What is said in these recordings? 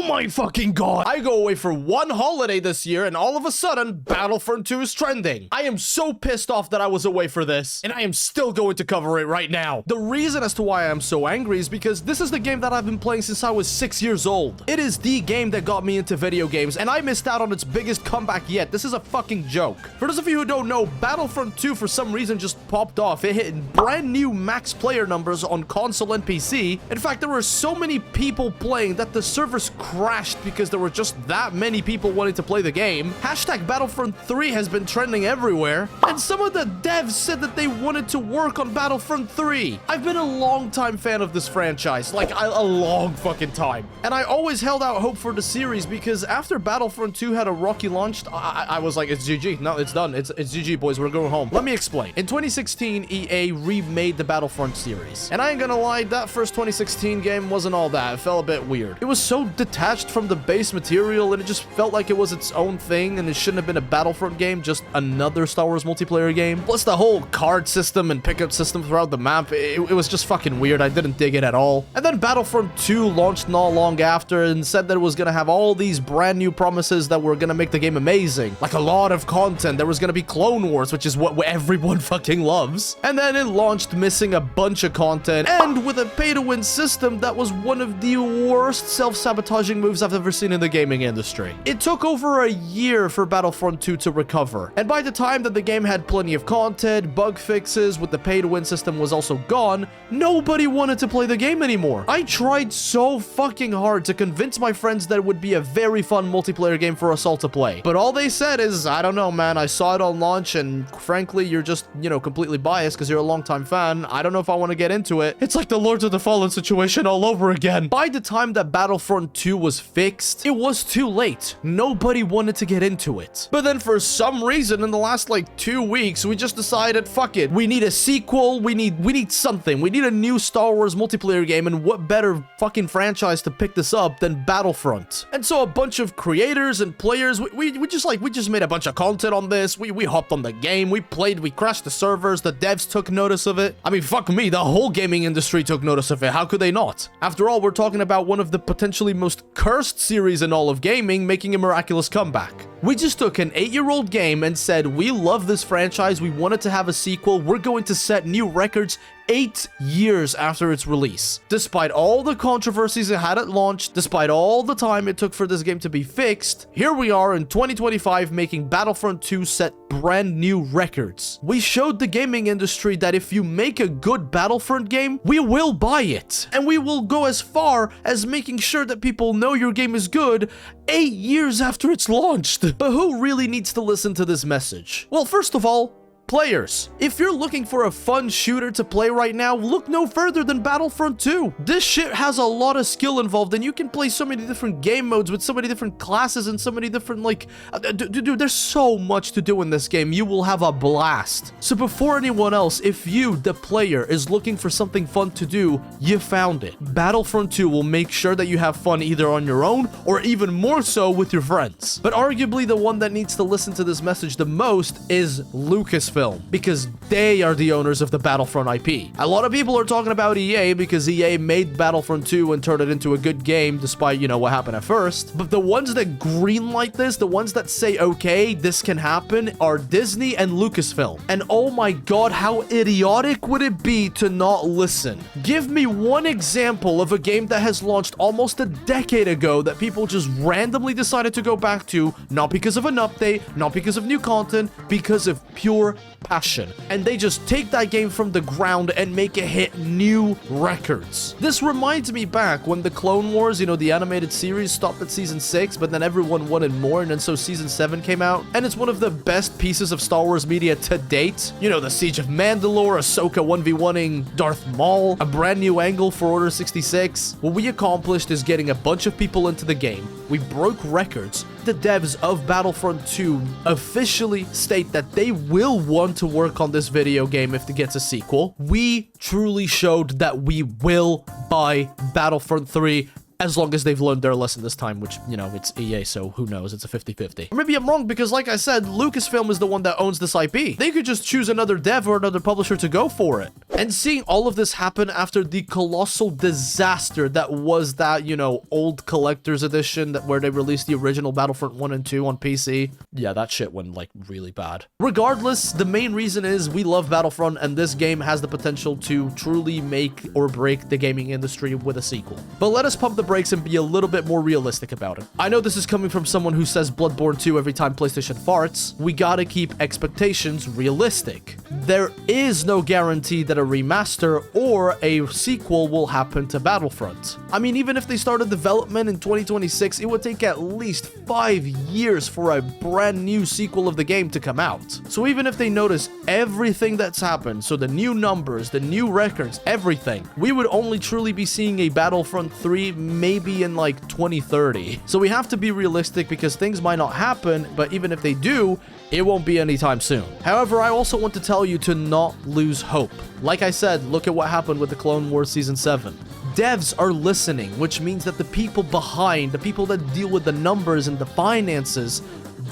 my fucking god. I go away for one holiday this year and all of a sudden Battlefront 2 is trending. I am so pissed off that I was away for this and I am still going to cover it right now. The reason as to why I'm so angry is because this is the game that I've been playing since I was 6 years old. It is the game that got me into video games and I missed out on its biggest comeback yet. This is a fucking joke. For those of you who don't know, Battlefront 2 for some reason just popped off. It hit brand new max player numbers on console and PC. In fact, there were so many people playing that the servers crashed because there were just that many people wanting to play the game. Hashtag Battlefront 3 has been trending everywhere, and some of the devs said that they wanted to work on Battlefront 3. I've been a long time fan of this franchise, like a long fucking time, and I always held out hope for the series because after Battlefront 2 had a rocky launch, I was like, it's GG. No, it's done. It's GG, boys. We're going home. Let me explain. In 2016, EA remade the Battlefront series, and I ain't gonna lie, that first 2016 game wasn't all that. It felt a bit weird. It was so detached from the base material, and it just felt like it was its own thing, and it shouldn't have been a Battlefront game, just another Star Wars multiplayer game. Plus, the whole card system and pickup system throughout the map, it was just fucking weird. I didn't dig it at all. And then Battlefront 2 launched not long after and said that it was gonna have all these brand new promises that were gonna make the game amazing. Like a lot of content. There was gonna be Clone Wars, which is what everyone fucking loves. And then it launched missing a bunch of content and with a pay-to-win system that was one of the worst self-sabotaging moves I've ever seen in the gaming industry. It took over a year for Battlefront 2 to recover, and by the time that the game had plenty of content, bug fixes, with the pay-to-win system was also gone, nobody wanted to play the game anymore. I tried so fucking hard to convince my friends that it would be a very fun multiplayer game for us all to play, but all they said is, I don't know, man, I saw it on launch, and frankly, you're just, you know, completely biased because you're a longtime fan. I don't know if I want to get into it. It's like the Lords of the Fallen situation all over again. By the time that Battlefront 2 was fixed, it was too late. Nobody wanted to get into it. But then for some reason, in the last like 2 weeks, we just decided, fuck it. We need a sequel. We need something. We need a new Star Wars multiplayer game, and what better fucking franchise to pick this up than Battlefront? And so a bunch of creators and players, we just made a bunch of content on this. We hopped on the game. We played. We crashed the servers. The devs took notice of it. I mean, fuck me. The whole gaming industry took notice of it. How could they not? After all, we're talking about one of the potentially most cursed series in all of gaming making a miraculous comeback. We just took an 8-year-old game and said, we love this franchise. We wanted to have a sequel. We're going to set new records 8 years after its release. Despite all the controversies it had at launch, despite all the time it took for this game to be fixed, here we are in 2025 making Battlefront 2 set brand new records. We showed the gaming industry that if you make a good Battlefront game, we will buy it. And we will go as far as making sure that people know your game is good 8 years after it's launched. But who really needs to listen to this message? Well, first of all, players. If you're looking for a fun shooter to play right now, look no further than Battlefront 2. This shit has a lot of skill involved, and you can play so many different game modes with so many different classes and so many different, like, dude, there's so much to do in this game. You will have a blast. So before anyone else, if you, the player, is looking for something fun to do, you found it. Battlefront 2 will make sure that you have fun either on your own or even more so with your friends. But arguably the one that needs to listen to this message the most is Lucasfilm, because they are the owners of the Battlefront IP. A lot of people are talking about EA because EA made Battlefront 2 and turned it into a good game despite, you know, what happened at first. But the ones that greenlight this, the ones that say, okay, this can happen, are Disney and Lucasfilm. And oh my god, how idiotic would it be to not listen? Give me one example of a game that has launched almost a decade ago that people just randomly decided to go back to, not because of an update, not because of new content, because of pure passion, and they just take that game from the ground and make it hit new records. This reminds me back when the Clone Wars, you know, the animated series stopped at season 6, but then everyone wanted more, and then so season 7 came out, and it's one of the best pieces of Star Wars media to date. You know, the Siege of Mandalore, Ahsoka 1v1ing Darth Maul, a brand new angle for Order 66. What we accomplished is getting a bunch of people into the game. We broke records. The devs of Battlefront 2 officially state that they will want to work on this video game if it gets a sequel. We truly showed that we will buy Battlefront 3 as long as they've learned their lesson this time, which, you know, it's EA, so who knows? It's a 50-50. Or maybe I'm wrong, because like I said, Lucasfilm is the one that owns this IP. They could just choose another dev or another publisher to go for it. And seeing all of this happen after the colossal disaster that was that, you know, old collector's edition where they released the original Battlefront 1 and 2 on PC. Yeah, that shit went, like, really bad. Regardless, the main reason is we love Battlefront, and this game has the potential to truly make or break the gaming industry with a sequel. But let us pump the brakes and be a little bit more realistic about it. I know this is coming from someone who says Bloodborne 2 every time PlayStation farts. We gotta keep expectations realistic. There is no guarantee that a remaster or a sequel will happen to Battlefront. I mean, even if they started development in 2026, it would take at least 5 years for a brand new sequel of the game to come out. So even if they notice everything that's happened, so the new numbers, the new records, everything, we would only truly be seeing a Battlefront 3 maybe in like 2030. So we have to be realistic because things might not happen, but even if they do, it won't be anytime soon. However, I also want to tell you to not lose hope. Like I said, look at what happened with the Clone Wars Season 7. Devs are listening, which means that the people behind, the people that deal with the numbers and the finances,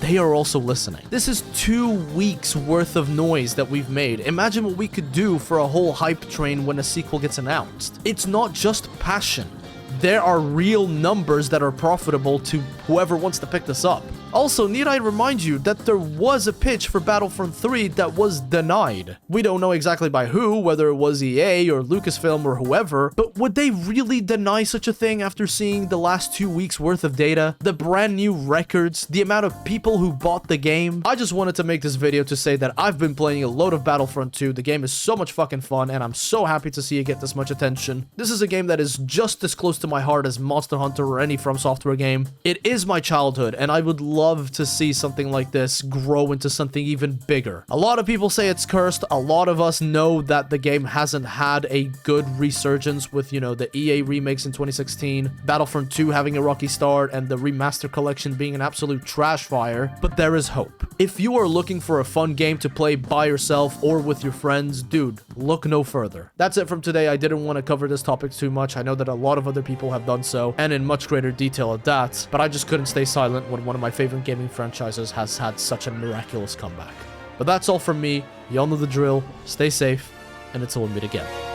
they are also listening. This is 2 weeks worth of noise that we've made. Imagine what we could do for a whole hype train when a sequel gets announced. It's not just passion. There are real numbers that are profitable to whoever wants to pick this up. Also, need I remind you that there was a pitch for Battlefront 3 that was denied. We don't know exactly by who, whether it was EA or Lucasfilm or whoever, but would they really deny such a thing after seeing the last 2 weeks worth of data, the brand new records, the amount of people who bought the game? I just wanted to make this video to say that I've been playing a load of Battlefront 2. The game is so much fucking fun, and I'm so happy to see it get this much attention. This is a game that is just as close to my heart as Monster Hunter or any From Software game. It is my childhood, and I would love to see something like this grow into something even bigger. A lot of people say it's cursed. A lot of us know that the game hasn't had a good resurgence with, you know, the EA remakes in 2016, Battlefront 2 having a rocky start, and the remaster collection being an absolute trash fire. But there is hope. If you are looking for a fun game to play by yourself or with your friends, dude, look no further. That's it from today. I didn't want to cover this topic too much. I know that a lot of other people have done so, and in much greater detail at that, but I just couldn't stay silent when one of my favorite gaming franchises has had such a miraculous comeback. But that's all from me. Y'all know the drill. Stay safe, and until we meet again.